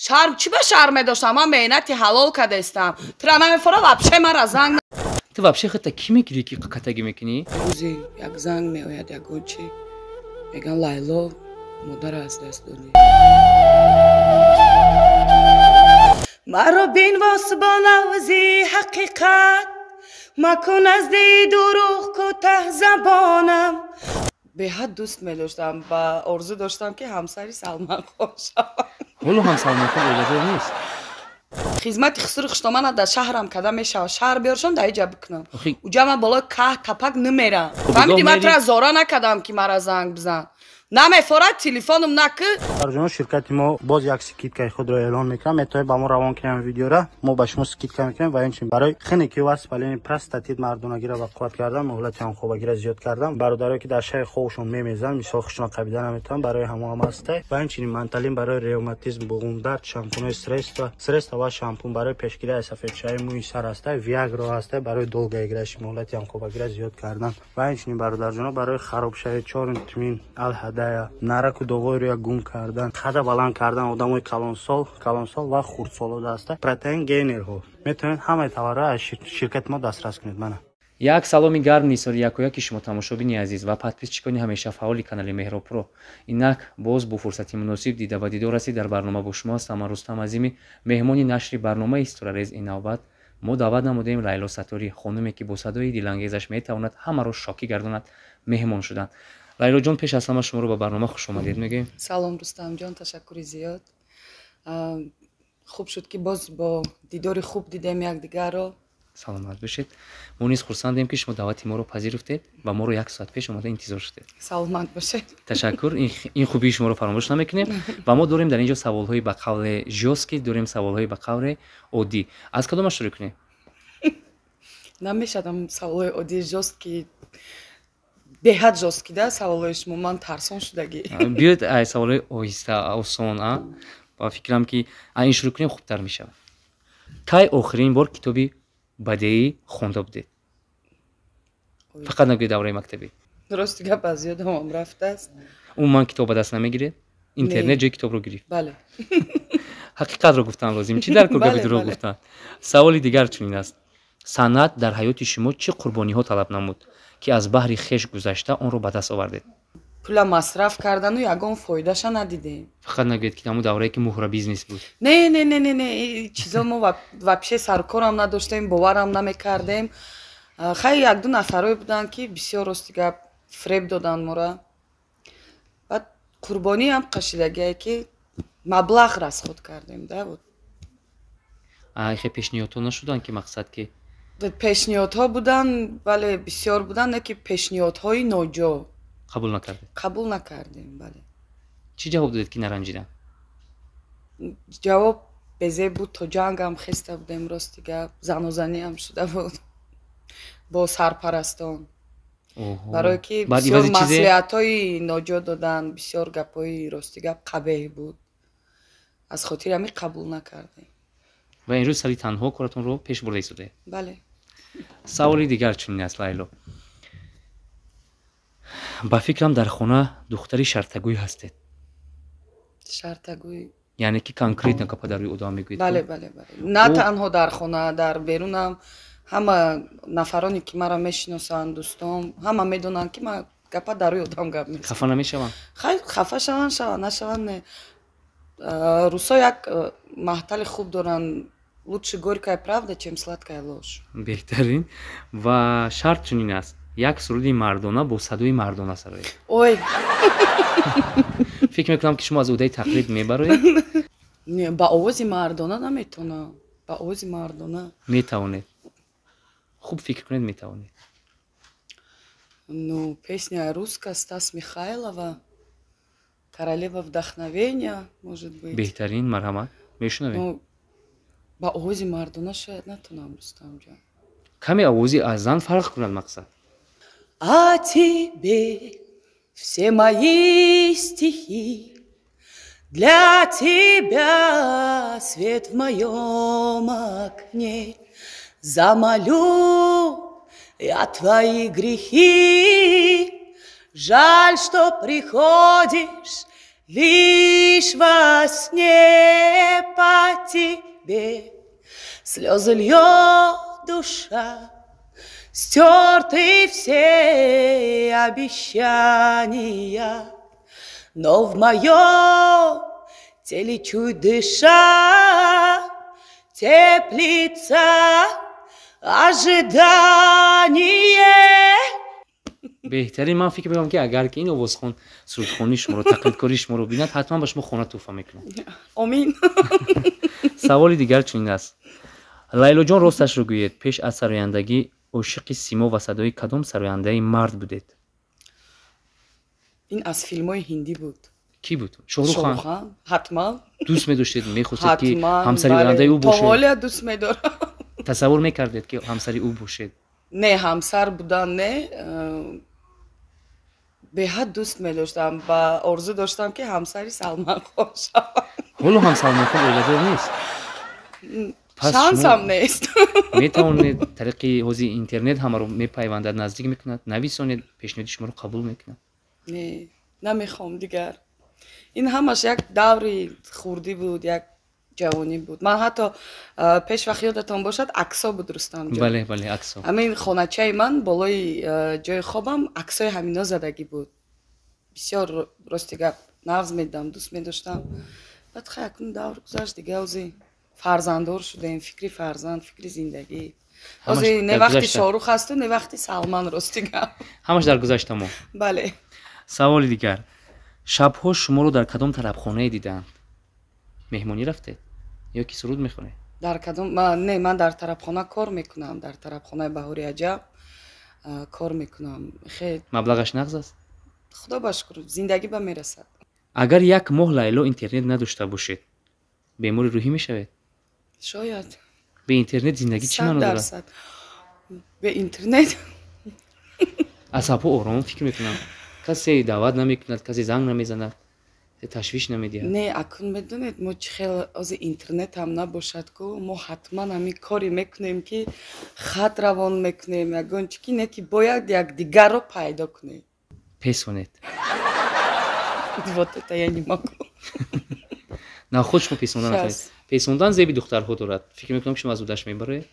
شرم چی به شرمه داشتم من مهنتی حلال کردستم ترانه میفوره вообще مرا زنگ تو вообще خودت کی میگیری که قطعی میکنی؟ روزی یک زنگ میآید یک گوچی میگن لیلا مادر از دست دادی مرا بین واس با نوزی حقیقت مکن از دی دروغ کو ته زبانم به حد دوست می داشتم و آرزو داشتم که همسری سلمان خان شوم ولو هم سلمان خان اولادار نیست خدمت خسر خشتمان در شهرم کدام میشه شهر بیارشون در اینجا بکنم اونجا من بالا که تپک نمیرم فهمیدی من ترا زورا نکردم که مرا زنگ بزن نمیفورد تلفنم نکه برجام شرکت ما باز یک سکیتکای خود را اعلان میکنم میتونه با ما روان کنیم ویدیو را ما با شما سکیتکا میکنیم و اینچنین برای خنی که واسه پلین پرس تاتید مردونگی را قوت کردن مهلت هم خوبگی را زیاد کردن برادرایی که در شهر خوشون میمیزن مثال خشنا قبیده نمیتونن برای همه هم هسته و اینچنین منطلین برای روماتیسم بوون درد شامپون استرس و شامپون برای پیشگیری از سفید چای موی سر هسته ویاگرا هسته برای دولگیگرش مهلت هم خوبگی را زیاد کردن و اینچنین برادر جان برای خراب شوی 4 تمین الهدایا نرک و دوغوی رو گم کردن خدا بلند کردن آدمای کلانسال و خردسال داشته پروتئین گینر ها میتونید همه توارا از شرکت ما دسترس کنید منه یک سلامی گرم نیساری یکویکی شما تماشابینی عزیز و подписчикони ҳамеша фаъоли канали Меҳроб Про инак боз бо фурсати муносиб дида ва дидор расид дар барнома бо шумо ҳастам Рустам Азими меҳмони нашри барномаи Исторарез ин навбат мо даъват намудем Лайло Сатторӣ хонуме ки бо садои дилангезаш метавонад ҳамаро шокӣ гардонад меҳмон шуданд Лайло ҷон пеш аз ҳама шуморо ба барнома хушомадед мегӯем салом Рустам ҷон ташаккури зиёд хуб шуд ки боз бо дидори хуб дидем якдигарро саломат бошед мо низ хурсандем ки шумо даъвати моро пазируфтед ва моро як соат пеш омада интизор шудед саломат бошед ташаккур ин хубии шуморо фаромӯш намекунем ва мо дорем дар ин ҷо саволҳои ба қавли жёстки дорем саволҳои ба қавли оддӣ аз кадомаш шурӯъ кунем намешадам саволҳои оддии жёстки беҳад жёстки да саволҳои шумо ман тарсон шудагӣ биёед ай саволҳои оҳиста осон ба фикрам ки ин шурӯъ кунем хубтар мешавад кай охирин бор китоби бадеӣ хонда будед фақат нагӯед давраи мактабӣ рости гап аз ёдамам рафтааст умуман китоб ба даст намегиред интернет ҷои китобро гирифт бале ҳақиқатро гуфтан лозим чӣ дар кор габи дурӯғ гуфтан саволи дигар чунин аст санъат дар ҳаёти шумо чӣ қурбониҳо талаб намуд ки аз баҳри хеш гузашта онро ба даст овардед пула масраф кардану ягон фоидаша надидем фақат нагӯед ки ҳамун даврае ки муҳра бизнес буд не чизо мо вообще саркорам надоштем боварам намекардем хайли якду нафарое буданд ки бисёр рости гап фреб додан мора баъд қурбониам қашидагие ки маблағ расход кардем да хе пешниҳодҳо нашуданд ки мақсад ки пешниҳодҳо буданд бале бисёр буданд не ки пешниҳодҳои ноҷо қабул накардем бале чӣ ҷавоб додед ки наранҷидан ҷавоб безе буд то ҷангам хеста будем рости гап занозаниам шуда буд бо сарпарастон барое ки бисёр маслиҳатҳои ноҷо доданд бисёр гапҳои рости гап қабеҳ буд аз хотири ҳамин қабул накардем ва имрӯз сари танҳо коратонро пеш бурда истодаед бале саволи дигар чунин аст Лайло ба фикрам дар хона духтари шартагӯй ҳастед шартагӯй яъне ки конкретно гапа дар рӯи одам мегӯед бале на танҳо дар хона дар берунам ҳама нафароне ки маро мешиносанд дӯстон ҳама медонанд ки ман гапа дар рӯи одам гап мезанам хафа намешаванд хафа шаванд нашаванд не русо як маҳтали хуб доранд лучше горькая правда чем сладкая ложь беҳтарин ва шарт чунин аст як суруди мардона бо садои мардона сароед ой фикр мекунам ки шумо аз удаи тақлид мебароед не ба овози мардона наметавонам ба овози мардона метавонед хуб фикр кунед метавонед ну песня русская Стас Михайлова королева вдохновения может быть беҳтарин марҳамат мешунавем ба овози мардона шояд натонам Рустам ҷон каме овози аз зан фарқ кунад мақсад а тебе все мои стихи для тебя свет в моем окне замолю я твои грехи жаль что приходишь лишь во сне тебе слезы льет душа, стерты все обещания, но в моем теле чуть дыша теплится ожидание. بهترین من فکر می‌کنم که اگر که این آوازخوان سرودخوانی شما رو تقلیدکاری شما رو بیند حتما به شما خونه توفا میکنه. آمین. سوالی دیگر چنین است. لیلا جان راستش رو گویید، پیش از سرایندگی عاشق سیما و صدای کدام سراینده مرد بودید؟ این از فیلم‌های هندی بود. کی بود؟ شاهرخ خان. حتما. دوست می‌داشتید، می‌خواستید که همسری راننده او باشید؟ حالا دوست می‌دارم. تصور می‌کردید که همسری او باشید؟ نه، همسر بودن نه. به حد دوست می‌داشتم و آرزو داشتم که همسری سلمان خان شوم. حالا هم سلمان خان اولادار نیست. شانس هم نیست. میتوانید طریق حوزه اینترنت همه رو میپیوندد، نزدیک میکند، نویسانید، پیشنهاد شما رو قبول میکنند؟ نه، نمیخوام دیگر. این همش یک دوری خوردی بود، یک جوانی بود. من حتی پیش وقت یادتون باشد عکس‌ها بود رستم جان. بله بله عکس‌ها. همین خانه‌چه من بالای جای خوابم عکسای همینا زدگی بود. بسیار راستیگه نغز میدم، دوست می‌داشتم. بعد خیلی دور گذشت دیگه، اوزی فرزنددار شدیم، فکری فرزند، فکری زندگی. اوزی نه وقتی شاهرخ هست و نه وقتی سلمان راستیگه. همش در گذشته ما. بله. سوالی دیگر. شب‌ها شما رو در کدام طربخانه دیدند؟ مهمانی رفته یا کی سرود میخونه؟ در کدام؟ من در طربخانه کار میکنم، در طربخانه بهاری عجب کار میکنم. خیلی مبلغش نغز است؟ خدا بشکر زندگی به میرسد. اگر یک ماه لیلا اینترنت نداشته باشید بیمار روحی میشود؟ شاید. به اینترنت زندگی چی معنی دارد؟ به اینترنت اصلا آرام فکر میکنم، کسی دعوت نمیکند، کسی زنگ نمیزند، تشویش نمیدید. نه اکنون میدونید ما خیلی از اینترنت هم نباشد که ما حتما همین کاری میکنیم که خط روان میکنیم، یگان چیزی نه که باید یک دیگر رو پیدا کنیم. پسونت. دوتا یعنی ما نه خود شما پیسوندن نخواهید. پیسوندن زیبی دخترها دارد. فکر میکنم شما از اودش میبره؟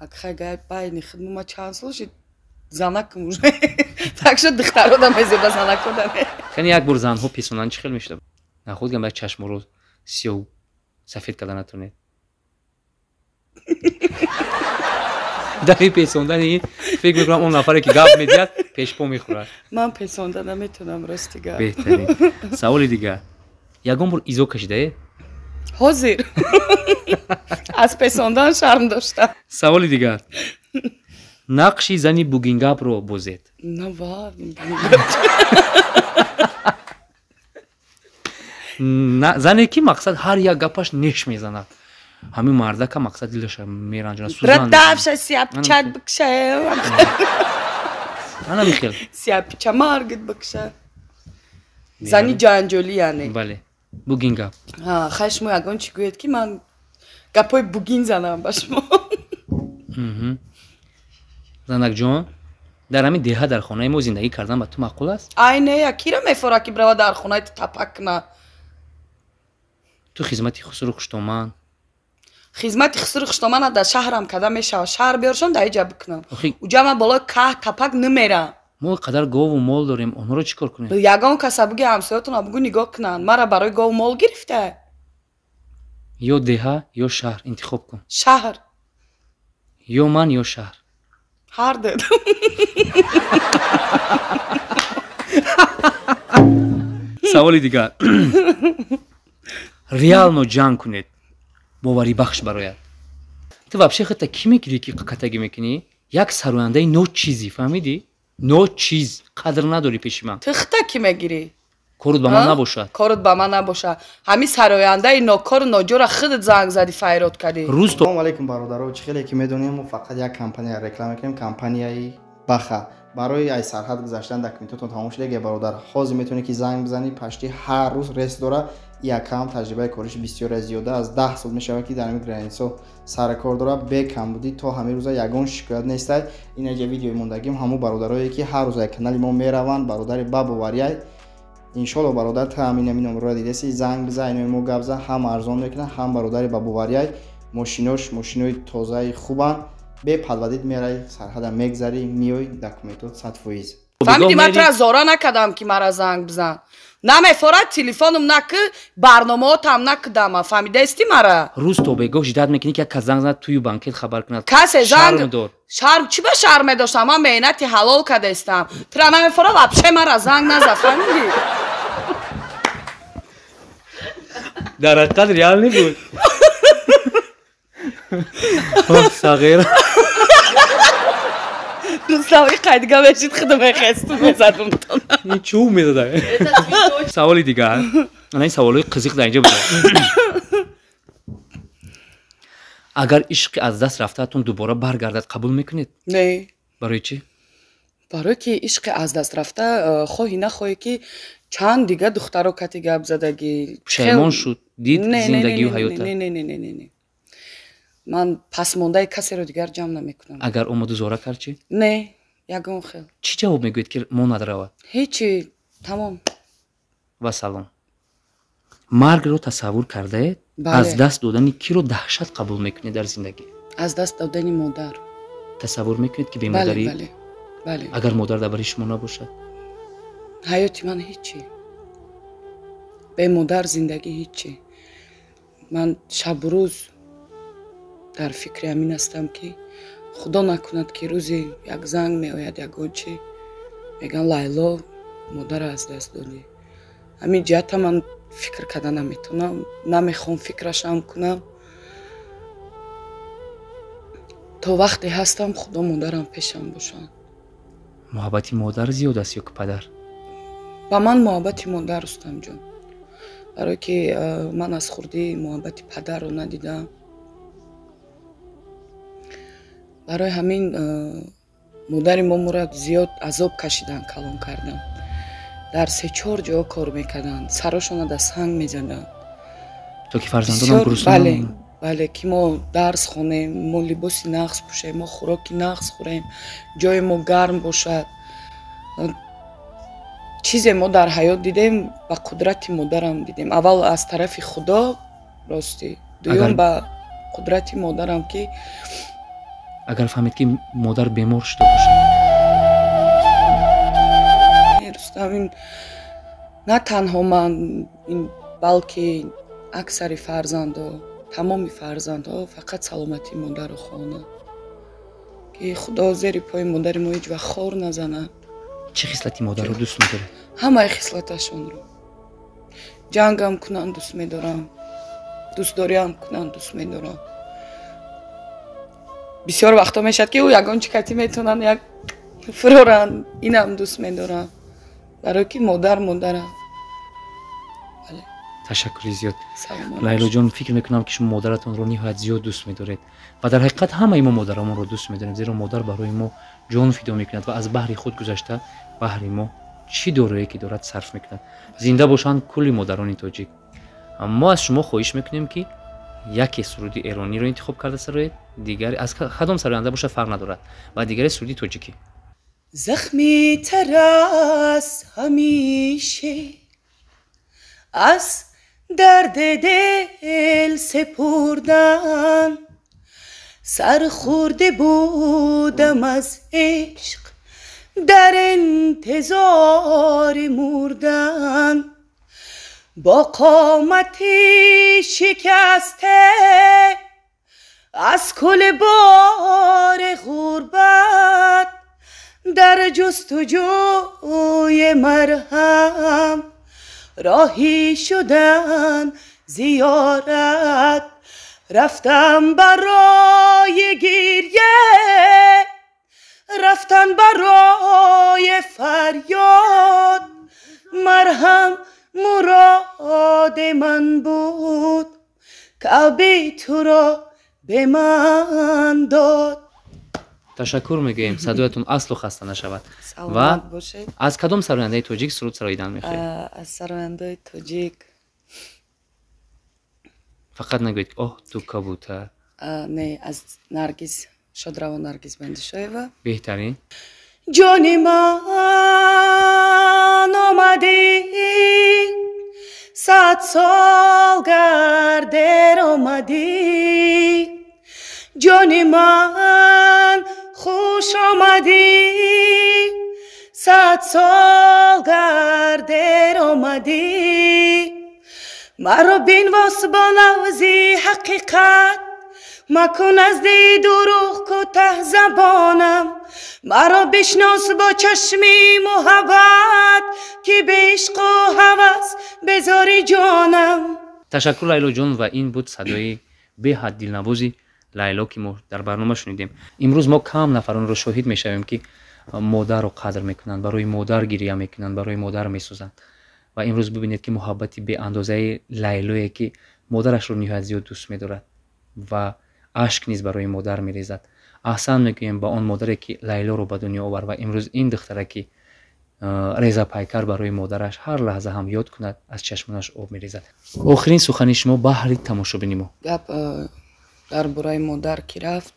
اگه گای باید خدمت ما چند سال شد زنک موجه так شد دخترها دم زیبا زنک کردن. کنی یک بار زنها پیسوندن چی خیلی میشد؟ نه خود گم باید چشم رو سیاه و سفید کردن نتونید. در این پیسوندن این فکر میکنم اون نفری که گپ میدید پیش پا میخوره. من پیسوندن نمیتونم راستیگه. بهترین. سوال دیگه. یگان بار ایزو کشیده؟ حاضر. از پیسوندن شرم داشتم. سوال دیگه. نقشی زنی بوگینگاپ رو بازید؟ نه واقعا. زنی که مقصد هر یک گپش نش میزند. همین مرده که مقصد دلش میرنجونه. ردافش سیاب چاد بکشه. انا میخیل. سیاب چمارگت بکشه. زنی جنجالی یعنی. بله. بوگینگاپ. ها خشمو یگان چی گوید که من گپای بوگین زنم باشم. زنک جان در همین دهه در خانه ما زندگی کردن با تو معقول است؟ اینه یکی را میفوره که برای در خانه تپک نه. تو خدمتی خسرو خشتومن. خدمتی خسرو خشتومن در شهرم کدام میشه؟ شهر بیارشون در اینجا بکنم. اونجا من بالا که تپک نمیرم. ما قدر گاو و مال داریم، اونها رو چیکار کنیم؟ یگان کسا بگی همسایه‌تون بگو نگاه کنن، مرا برای گاو و مال گرفته. یا دهه یا شهر انتخاب کن. شهر. یا من یا شهر. هر دو. سوالی دیگر. ریال نو جنگ کنید. باوری بخش برایت. تو вообще خودت کی میگیری که قطعی میکنی؟ یک سراینده نو چیزی فهمیدی؟ نو چیز قدر نداری پیش من. تو خودت کی میگیری؟ کارت با من نباشد. کارت با من نباشه. همین سراینده ناکار و ناجور خودت زنگ زدی فیرات کردی. روز تو. سلام علیکم برادرها. چخیلی که میدونیم ما فقط یک کمپانی رکلام میکنیم، کمپانی بخا. برای ای سرحد گذشتن دکمنتاتون تمام شده. اگه برادر خواست میتونه که زنگ بزنی، پشتی هر روز رس داره. یک کم تجربه کارش بسیار زیاده از 10 سال میشه که در این گرانیسو سر کار داره. به کم بودی تا همین روزا یگان شکایت نیست. این یه ویدیو موندگیم همو برادرایی که هر روز کانال ما میروند، برادر بابا وریای иншолло бародар таъмин ами номерро дидеси занг бизан инои мо гап зан ҳам арзон мекунад ҳам бародари ба боварияй мошинош мошинои тозаи хубан бе падвадид мерай сарҳада мегзари миёй документот 100%. фаҳмиди ман тура зора накардам ки мара занг бизан намефорад телефонум наки барномаотам накидама фаҳмидаисти мара рӯз то бегоҳ жидат мекунӣ ки як кас занг занад тую банкет хабар кунад касе занг шарм чӣ ба шарм медоштам ман меҳнати ҳалол кадаистам тура намефорад вапше мара занг назад фаҳмиди дар ҳақиқат реал небуд сағира рӯстави қайдига мешид худо мехесту мезадумтон чӯ мезада саволи дигар ин саволҳои қызиқ дар инҷа буда агар ишқи аз даст рафтаатон дубора баргардад қабул мекунед не барои чӣ барое ки ишқи аз даст рафта хоҳӣ нахоҳӣ ки чанд дига духтаро кати гап задагӣ пушаймон шуд дид зиндагию ҳаёта не ман пасмондаи касеро дигар ҷамъ намекунам агар омоду зора кард чӣ не ягон хел чӣ ҷавоб мегӯед ки монад равад ҳечи тамом ва салом маргро тасаввур кардаед аз даст додани киро даҳшат қабул мекунед дар зиндагӣ аз даст додани модар тасаввур мекунед ки бемодарӣ бале агар модар дар бари шумо набошад ҳаёти ман ҳечи бе модар зиндагӣ ҳечи ман шабу рӯз дар фикри ҳамин ҳастам ки худо накунад ки рӯзе як занг меояд ягон чӣ мегӯянд лайло модарро аз даст додӣ ҳамин ҷиҳата ман фикр карда наметавонам намехоҳам фикрашам кунам то вақте ҳастам худо модарам пешам бошад муҳаббати модар зиёд аст ё ки падар ба ман муҳаббати модар рустамҷон барое ки ман аз хурдӣ муҳаббати падарро надидам барои ҳамин модари момура зиёд азоб кашидан калон кардан дар 3-4 ҷо кор мекарданд сарошона да санг мезаданд то ки фарзандонам гурусна бале ки мо дарс хонем мо либоси нағз пӯшем мо хӯроки нағз хӯрем ҷои мо гарм бошад чизе мо дар ҳаёт дидем ба қудрати модарам дидем аввал аз тарафи худо ростӣ дуюм ба қудрати модарам ки агар фаҳмед ки модар бемор шуда бошад рустам на танҳо ман балки аксари фарзандҳо тамоми фарзандҳо фақат саломатии модарро хоҳонанд ки худо зери пои модари мо ҳеҷ вақт хор назанад чӣ хислати модарро дӯст медоред ҳамаи хислаташонро ҷангам кунанд дӯст медорам дӯстдориам кунанд дӯст медорам бисёр вақто мешад ки ягон чикати метавонанд як фуроранд инам дӯст медорам барое ки модар модарам ташаккури зиёд лайлоҷон фикр мекунам ки шумо модаратонро ниҳоят зиёд дӯст медоред ва дар ҳақиқат ҳамаи мо модарамонро дӯст медорем зеро модар барои мо ҷон фидо мекунад ва аз баҳри худ гузашта баҳри мо чӣ дорое ки дорад сарф мекунад зинда бошанд кулли модарони тоҷик мо аз шумо хоҳиш мекунем ки яке суруди эрониро интихоб карда сароед дигаре аз кадом сароянда бошад фарқ надорад ва дигаре суруди тоҷикӣ захми тар аз ҳамише аз дарди дил сепурдан سرخورده بودم از عشق در انتظار مردن با قامتی شکسته از کل بار غربت در جستجوی مرهم راهی شدن زیارت رفتم برای گریه رفتن برای فریاد مرهم مراد من بود کعبه تو را به من داد. تشکر میگیم صدایتون اصل و خسته نشود و از کدام سراینده توجیک سرود سراییدن میخواهید؟ از سراینده توجیک فقط نگوید اوه تو کبوتر. نه از نرگس شادروا نرگس بندیشویوا بهترین جان من آمد اومدی صد سال گردر اومدی جان من خوش آمدی صد سال گردر اومدی مرا بین واس با نوزی حقیقت مکن از دی دروغ کوته زبانم مرا بشناس با چشمی محبت که به عشق و هوس بذاری جانم. تشکر لیلا جان و این بود صدای به حد دلنوازی لیلا که ما در برنامه شنیدیم. امروز ما کم نفران رو شاهد میشویم که مادر رو قدر میکنند، برای مادر گریه میکنند، برای مادر میسوزند و امروز ببینید که محبتی به اندازه لیلایی که مادرش رو نهایت زیاد دوست می‌دارد و اشک نیز برای مادر می‌ریزد. احسان میگویم با آن مادری که لیلا رو به دنیا آورد و امروز این دختره که ریزه پیکر برای مادرش هر لحظه هم یاد کند از چشمانش آب می‌ریزد. آخرین سخن شما بهر تماشا بینیم. گپ در برای مادر که رفت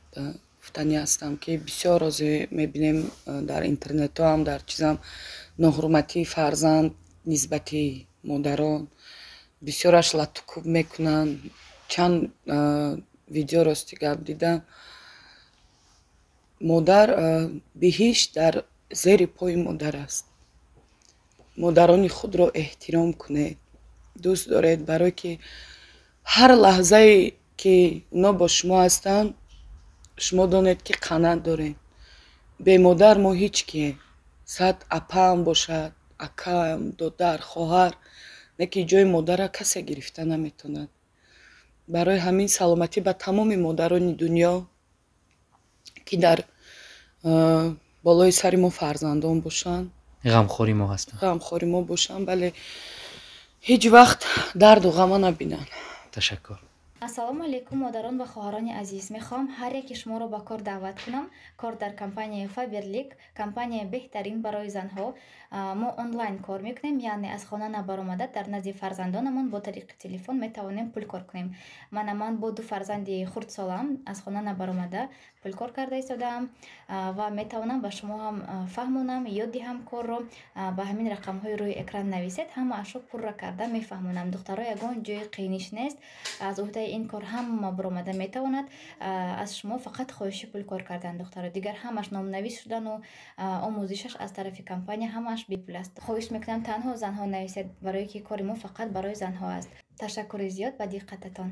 گفتنی هستم که بسیار از میبینیم در اینترنت هم در چیزام ناحرمتی فرزند نسبتی مادران بسیارش لطکوب میکنن. چند ویدیو راستی گپ دیدم مادر بهشت در زیر پای مادر است. مادران خود را احترام کنید، دوست دارید، برای که هر لحظه که اونا با شما هستن شما دانید که قناعت دارید. به مادر ما هیچ که صد اپا هم باشد اکا هم دادر خواهر نکی جای مادر کسی گرفته نمیتوند. برای همین سلامتی به تمام مادران دنیا که در بالای سر ما فرزندان باشن، غمخوری ما هستن، غمخوری ما باشن، بله هیچ وقت درد و غم نبینن. تشکر. ассалому алайкум модарон ва хоҳарони азиз. мехоҳам ҳар яке шуморо ба кор даъват кунам. кор дар компанияи фаберлик, компания беҳтарин барои занҳо. мо онлайн кор мекунем, яъне аз хона набаромада дар назди фарзандонамон бо тариқи телефон метавонем пулкор кунем. ман бо ду фарзанди хурдсолам аз хона набаромада пулкор карда истодаам ва метавонам ба шумо ҳам фаҳмонам, ёд диҳам корро. ба ҳамин рақамҳои рӯи экран нависед, ҳамаашро пурра карда мефаҳмонам. духтаро ягон ҷои қииниш нест. аз уҳдаи ин кор ҳама баромада метавонад. аз шумо фақат хоҳиши пул кор кардан духтаро, дигар ҳамаш номнавис шудану омӯзишаш аз тарафи компания ҳамаш бепул аст. хоҳиш мекунам танҳо занҳо нависед, барое ки кори мо фақат барои занҳо аст. ташаккури зиёд ба диққататон.